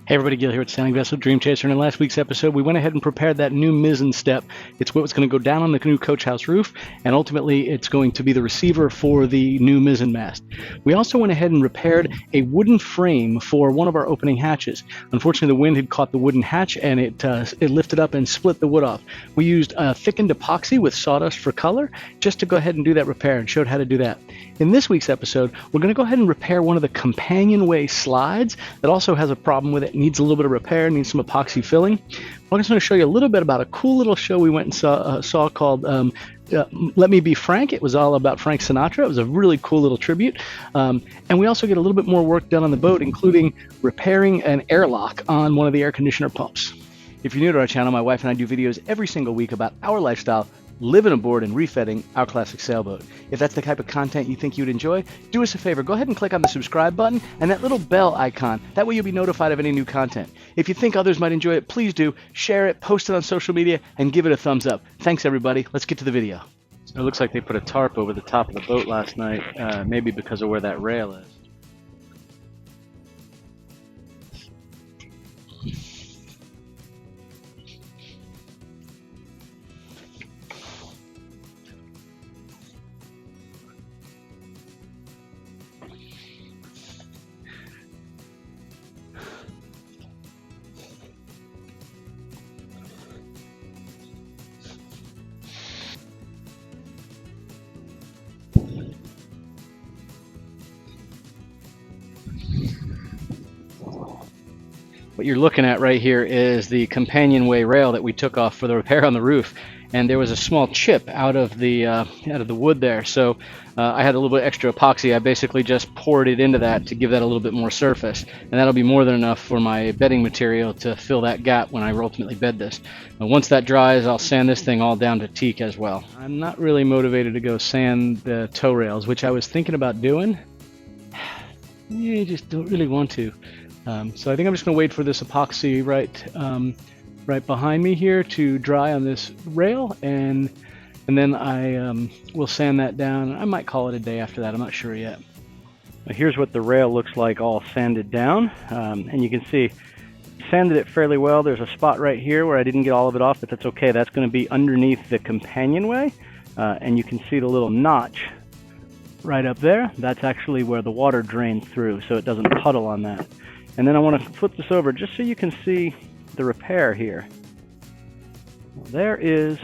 Hey everybody, Gil here at Sailing Vessel Dream Chaser, and in last week's episode we went ahead and prepared that new mizzen step. It's what's going to go down on the new coach house roof, and ultimately it's going to be the receiver for the new mizzen mast. We also went ahead and repaired a wooden frame for one of our opening hatches. Unfortunately, the wind had caught the wooden hatch and it lifted up and split the wood off. We used thickened epoxy with sawdust for color just to go ahead and do that repair, and showed how to do that. In this week's episode, we're going to go ahead and repair one of the companionway slides that also has a problem with it. Needs a little bit of repair, needs some epoxy filling. I'm just going to show you a little bit about a cool little show we went and saw called Let Me Be Frank. It was all about Frank Sinatra. It was a really cool little tribute. And we also get a little bit more work done on the boat, including repairing an airlock on one of the air conditioner pumps. If you're new to our channel, my wife and I do videos every single week about our lifestyle, living aboard and refitting our classic sailboat. If that's the type of content you think you'd enjoy, do us a favor, go ahead and click on the subscribe button and that little bell icon. That way you'll be notified of any new content. If you think others might enjoy it, please do share it, post it on social media, and give it a thumbs up. Thanks everybody. Let's get to the video. So it looks like they put a tarp over the top of the boat last night, maybe because of where that rail is. What you're looking at right here is the companionway rail that we took off for the repair on the roof, and there was a small chip out of the wood there. So I had a little bit extra epoxy. I basically just poured it into that to give that a little bit more surface, and that'll be more than enough for my bedding material to fill that gap when I ultimately bed this. And once that dries, I'll sand this thing all down to teak as well. I'm not really motivated to go sand the toe rails, which I was thinking about doing. You just don't really want to. So I think I'm just going to wait for this epoxy right behind me here to dry on this rail, and then I will sand that down. I might call it a day after that. I'm not sure yet. Now here's what the rail looks like all sanded down, and you can see sanded it fairly well. There's a spot right here where I didn't get all of it off, but that's okay. That's going to be underneath the companionway, and you can see the little notch right up there. That's actually where the water drains through, so it doesn't puddle on that. And then I want to flip this over just so you can see the repair here. Well, there is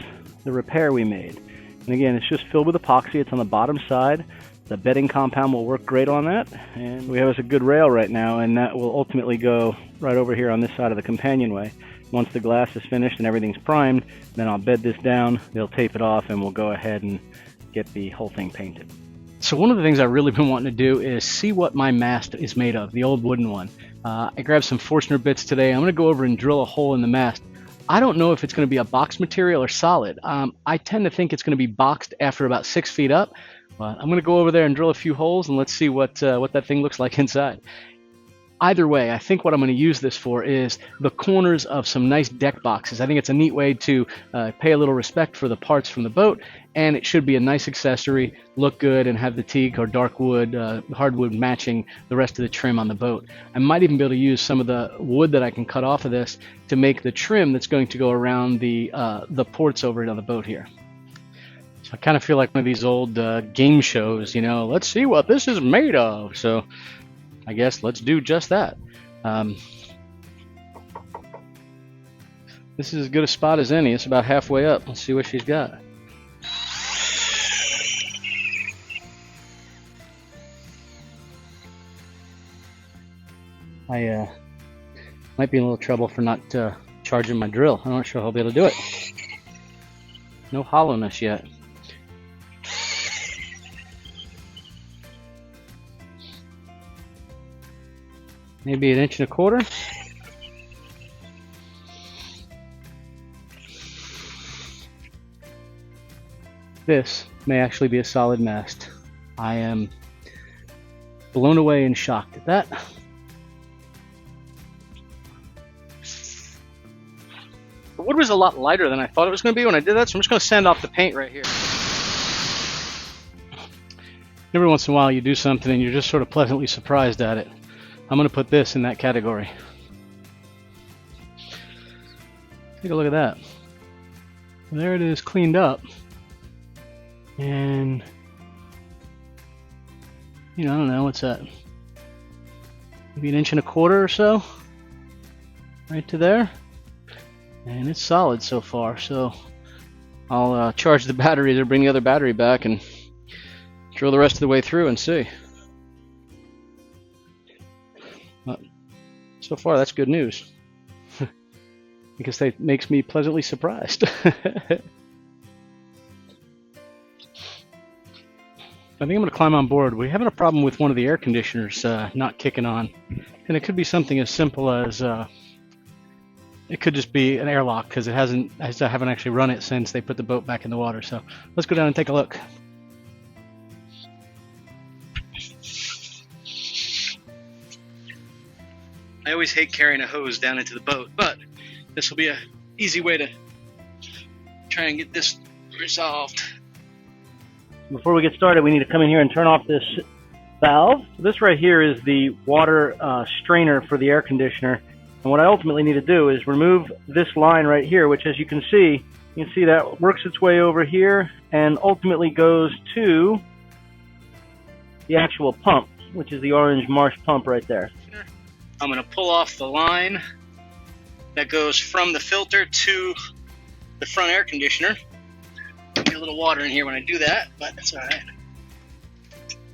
the repair we made. And again, it's just filled with epoxy. It's on the bottom side. The bedding compound will work great on that. And we have us a good rail right now, and that will ultimately go right over here on this side of the companionway. Once the glass is finished and everything's primed, then I'll bed this down, they'll tape it off, and we'll go ahead and get the whole thing painted. So one of the things I've really been wanting to do is see what my mast is made of, the old wooden one. I grabbed some Forstner bits today. I'm going to go over and drill a hole in the mast. I don't know if it's going to be a box material or solid. I tend to think it's going to be boxed after about 6 feet up. But I'm going to go over there and drill a few holes, and let's see what that thing looks like inside. Either way, I think what I'm going to use this for is the corners of some nice deck boxes. I think it's a neat way to pay a little respect for the parts from the boat, and it should be a nice accessory, look good, and have the teak or dark wood, hardwood matching the rest of the trim on the boat. I might even be able to use some of the wood that I can cut off of this to make the trim that's going to go around the ports over it on the boat here. So I kind of feel like one of these old game shows, you know, let's see what this is made of. So I guess let's do just that. This is as good a spot as any. It's about halfway up. Let's see what she's got. I might be in a little trouble for not charging my drill. I'm not sure I'll be able to do it. No hollowness yet. Maybe 1.25 inches. This may actually be a solid mast. I am blown away and shocked at that. The wood was a lot lighter than I thought it was going to be when I did that, so I'm just going to sand off the paint right here. Every once in a while you do something and you're just sort of pleasantly surprised at it. I'm going to put this in that category. Take a look at that. There it is, cleaned up. And, I don't know, what's that? Maybe 1.25 inches or so. Right to there. And it's solid so far, so I'll charge the batteries or bring the other battery back and drill the rest of the way through and see. But so far, that's good news. Because that makes me pleasantly surprised. I think I'm going to climb on board. We're having a problem with one of the air conditioners not kicking on. And it could be something as simple as, it could just be an airlock because I haven't actually run it since they put the boat back in the water. So let's go down and take a look. I always hate carrying a hose down into the boat, but this will be an easy way to try and get this resolved. Before we get started, we need to come in here and turn off this valve. This right here is the water strainer for the air conditioner. And what I ultimately need to do is remove this line right here, which, as you can see that works its way over here and ultimately goes to the actual pump, which is the orange Marsh pump right there. I'm going to pull off the line that goes from the filter to the front air conditioner. Get a little water in here when I do that, but that's all right.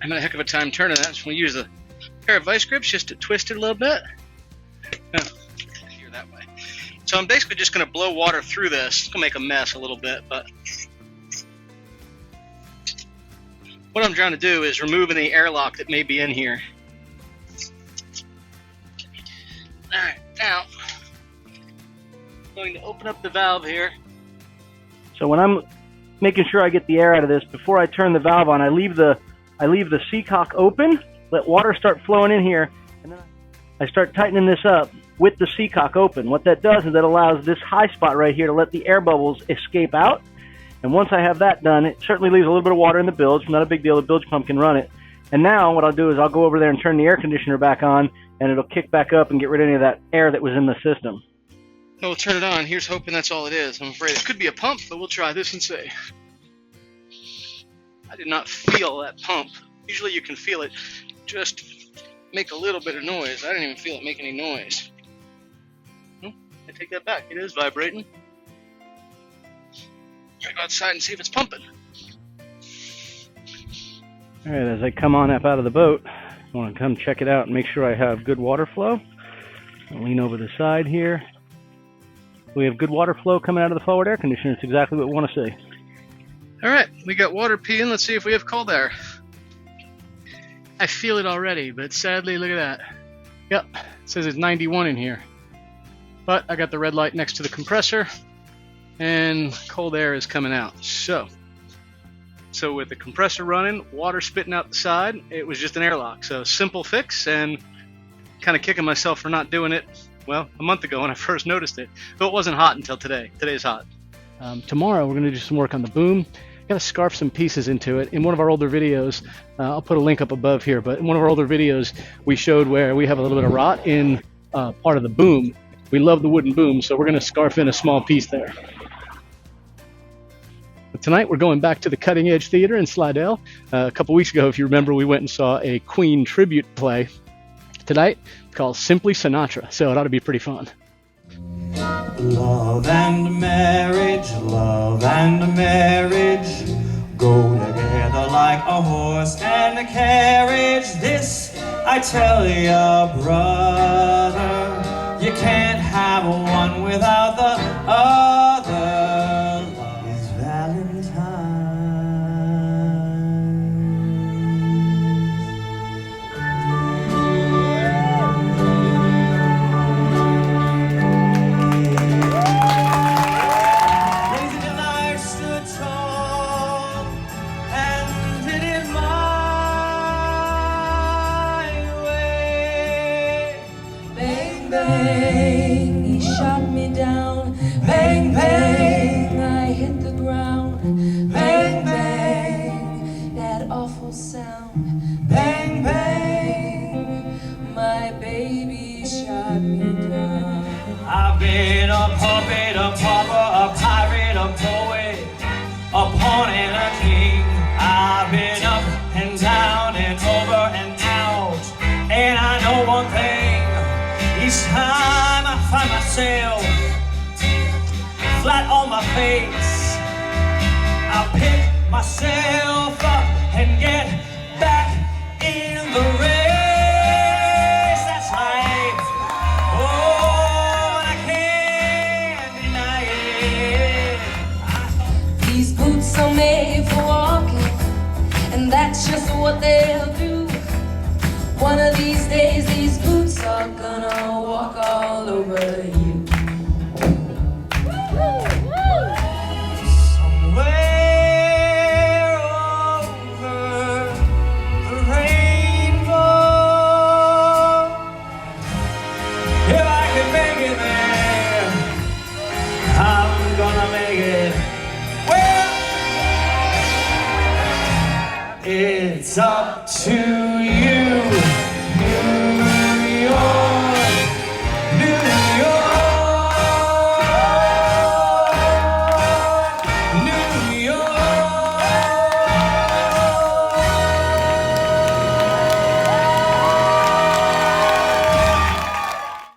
I'm having a heck of a time turning that, so we'll use a pair of vice grips just to twist it a little bit. Here that way. So I'm basically just going to blow water through this. It's going to make a mess a little bit, but what I'm trying to do is remove any airlock that may be in here. Alright, now I'm going to open up the valve here. So when I'm making sure I get the air out of this, before I turn the valve on, I leave the seacock open, let water start flowing in here, and then I start tightening this up with the seacock open. What that does is that allows this high spot right here to let the air bubbles escape out. And once I have that done, it certainly leaves a little bit of water in the bilge. Not a big deal, the bilge pump can run it. And now what I'll do is I'll go over there and turn the air conditioner back on, and it'll kick back up and get rid of any of that air that was in the system. So we'll turn it on. Here's hoping that's all it is. I'm afraid it could be a pump, but we'll try this and see. I did not feel that pump. Usually you can feel it just make a little bit of noise. I didn't even feel it make any noise. I take that back. It is vibrating. I'll go outside and see if it's pumping. All right, as I come on up out of the boat, I want to come check it out and make sure I have good water flow. I'll lean over the side here. We have good water flow coming out of the forward air conditioner. It's exactly what we want to see. All right, we got water peeing. Let's see if we have cold air. I feel it already, but sadly, look at that. Yep, it says it's 91 in here. But I got the red light next to the compressor, and cold air is coming out. So with the compressor running, water spitting out the side, it was just an airlock. So simple fix, and kind of kicking myself for not doing it, well, a month ago when I first noticed it. But it wasn't hot until today. Today's hot. Tomorrow we're going to do some work on the boom. Got to scarf some pieces into it. In one of our older videos, I'll put a link up above here, but in one of our older videos we showed where we have a little bit of rot in part of the boom. We love the wooden boom, so we're going to scarf in a small piece there. But tonight we're going back to the Cutting Edge Theater in Slidell. A couple weeks ago, if you remember, we went and saw a Queen tribute play. Tonight it's called Simply Sinatra, so it ought to be pretty fun. Love and marriage go together like a horse and a carriage. This I tell ya, brother, you can't have one without the other. Love is Valentine. Bang, he shot me down. Bang, bang, I hit the ground. Bang, bang, that awful sound. Bang, bang, my baby shot me down. I've been a puppet and a king. I've been up and down and over and out, and I know one thing: each time I find myself flat on my face, I pick myself up and get back in the race. That's life. Oh, I can't deny it. These boots are made for walking, and that's just what they'll do. One of these days, these boots are gonna walk all over you. Somewhere over the rainbow, if I can make it there, I'm gonna make it. Well, it's up to you, New York, New York, New York.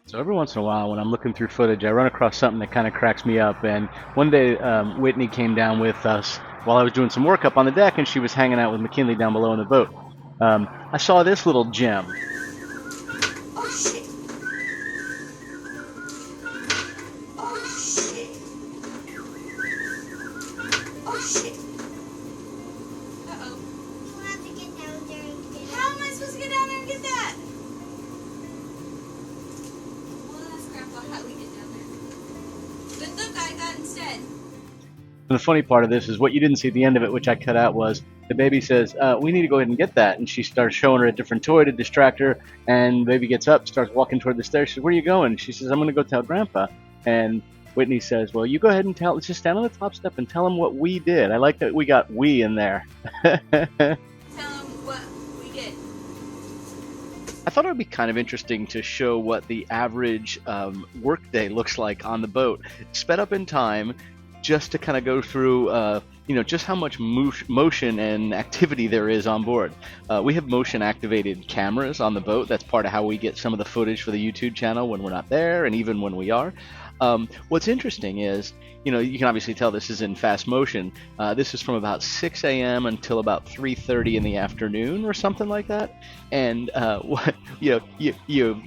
So every once in a while when I'm looking through footage, I run across something that kind of cracks me up. And one day Whitney came down with us while I was doing some work up on the deck, and she was hanging out with McKinley down below in the boat. I saw this little gem. Oh shit. Oh shit. Oh shit. Uh-oh. We'll have to get down there and get it. How am I supposed to get down there and get that? We'll ask Grandpa how we get down there. But look, I got instead. And the funny part of this is what you didn't see at the end of it, which I cut out, was the baby says, we need to go ahead and get that. And she starts showing her a different toy to distract her. And the baby gets up, starts walking toward the stairs. She says, where are you going? She says, I'm going to go tell Grandpa. And Whitney says, well, you go ahead and let's just stand on the top step and tell him what we did. I like that we got we in there. Tell him what we did. I thought it would be kind of interesting to show what the average workday looks like on the boat, sped up in time, just to kind of go through, just how much motion and activity there is on board. We have motion-activated cameras on the boat. That's part of how we get some of the footage for the YouTube channel when we're not there, and even when we are. What's interesting is, you can obviously tell this is in fast motion. This is from about 6 a.m. until about 3:30 in the afternoon or something like that. And you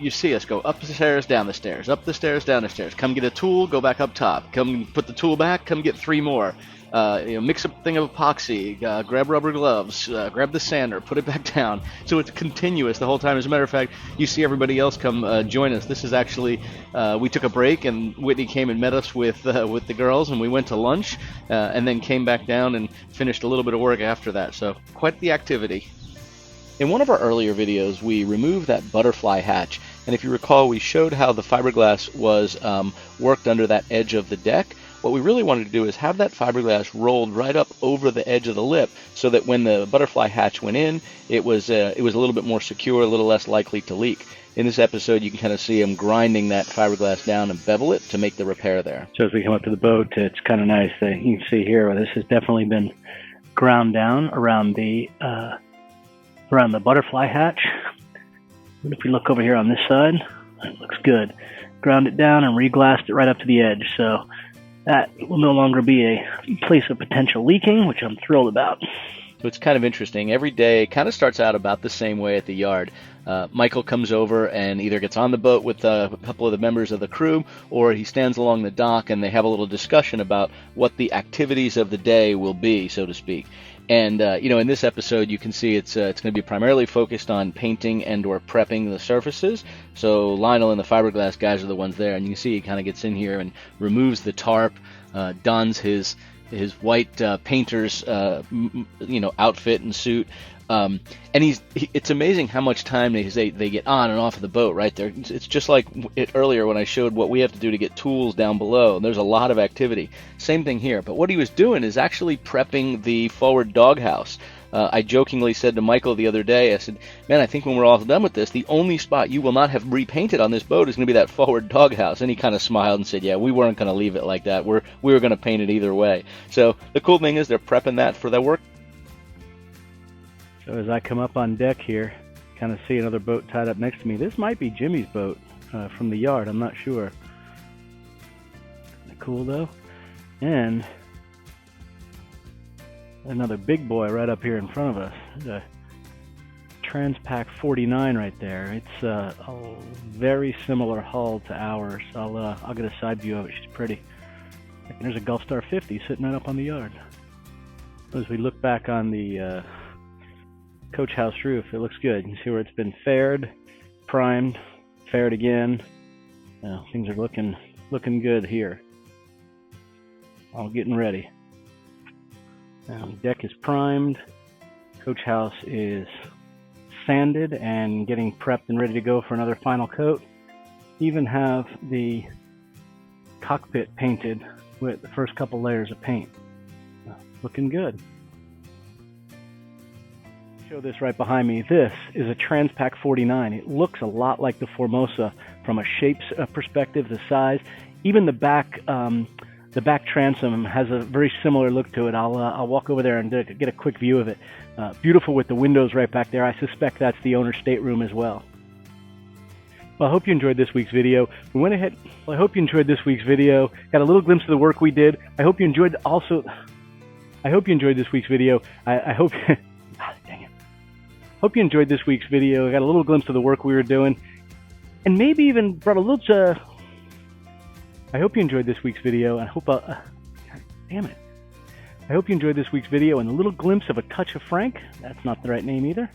see us go up the stairs, down the stairs, up the stairs, down the stairs. Come get a tool, go back up top. Come put the tool back, come get 3 more. Mix a thing of epoxy, grab rubber gloves, grab the sander, put it back down. So it's continuous the whole time. As a matter of fact, you see everybody else come join us. This is actually, we took a break, and Whitney came and met us with the girls, and we went to lunch, and then came back down and finished a little bit of work after that. So quite the activity. In one of our earlier videos, we removed that butterfly hatch, and if you recall, we showed how the fiberglass was worked under that edge of the deck. What we really wanted to do is have that fiberglass rolled right up over the edge of the lip, so that when the butterfly hatch went in, it was a little bit more secure, a little less likely to leak. In this episode, you can kind of see him grinding that fiberglass down and bevel it to make the repair there. So as we come up to the boat, it's kind of nice that you can see here, this has definitely been ground down around the butterfly hatch. And if we look over here on this side, it looks good. Ground it down and re-glassed it right up to the edge, so that will no longer be a place of potential leaking, which I'm thrilled about. So it's kind of interesting. Every day kind of starts out about the same way at the yard. Michael comes over and either gets on the boat with a couple of the members of the crew, or he stands along the dock and they have a little discussion about what the activities of the day will be, so to speak. And in this episode, you can see it's going to be primarily focused on painting and/or prepping the surfaces. So Lionel and the fiberglass guys are the ones there, and you can see he kind of gets in here and removes the tarp, dons his white painter's outfit and suit. And it's amazing how much time they get on and off of the boat right there. It's just like earlier when I showed what we have to do to get tools down below. There's a lot of activity. Same thing here. But what he was doing is actually prepping the forward doghouse. I jokingly said to Michael the other day, I said, man, I think when we're all done with this, the only spot you will not have repainted on this boat is going to be that forward doghouse. And he kind of smiled and said, yeah, we weren't going to leave it like that. We were going to paint it either way. So the cool thing is they're prepping that for their work. So as I come up on deck here, kind of see another boat tied up next to me. This might be Jimmy's boat from the yard. I'm not sure. Cool though. And another big boy right up here in front of us. The Transpac 49 right there. It's a very similar hull to ours. I'll get a side view of it. She's pretty. And there's a Gulfstar 50 sitting right up on the yard. As we look back on the coach house roof, it looks good. You can see where it's been faired, primed, faired again. Things are looking good here. All getting ready. Deck is primed. Coach house is sanded and getting prepped and ready to go for another final coat. Even have the cockpit painted with the first couple layers of paint. Looking good. Show this right behind me. This is a Transpac 49. It looks a lot like the Formosa from a shape perspective, the size. Even the back transom has a very similar look to it. I'll walk over there and get a quick view of it. Beautiful with the windows right back there. I suspect that's the owner's stateroom as well. Well, I hope you enjoyed this week's video. We went ahead. Well, I hope you enjoyed this week's video. Got a little glimpse of the work we did. I hope you enjoyed this week's video. I hope. Dang it. Hope you enjoyed this week's video. I got a little glimpse of the work we were doing, and maybe even brought a little. I hope you enjoyed this week's video, and I hope. God damn it. I hope you enjoyed this week's video and a little glimpse of a touch of Frank. That's not the right name either.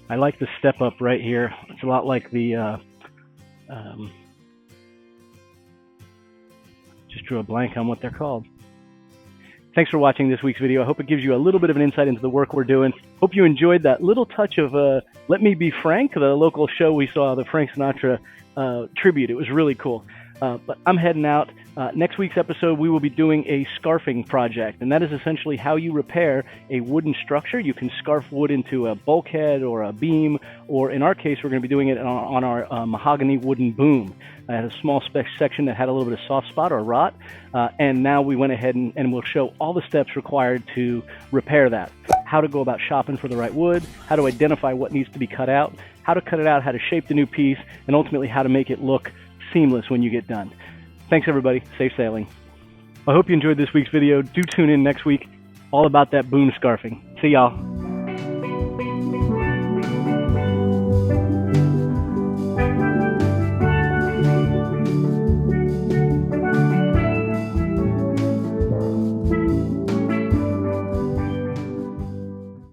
I like the step up right here. It's a lot like the. Just drew a blank on what they're called. Thanks for watching this week's video. I hope it gives you a little bit of an insight into the work we're doing. Hope you enjoyed that little touch of Let Me Be Frank, the local show we saw, the Frank Sinatra tribute. It was really cool. But I'm heading out. Next week's episode, we will be doing a scarfing project, and that is essentially how you repair a wooden structure. You can scarf wood into a bulkhead or a beam, or in our case, we're going to be doing it on our mahogany wooden boom. I had a small section that had a little bit of soft spot or rot, and now we went ahead and we'll show all the steps required to repair that. How to go about shopping for the right wood, how to identify what needs to be cut out, how to cut it out, how to shape the new piece, and ultimately how to make it look seamless when you get done. Thanks everybody. Safe sailing. I hope you enjoyed this week's video. Do tune in next week. All about that boom scarfing. See y'all.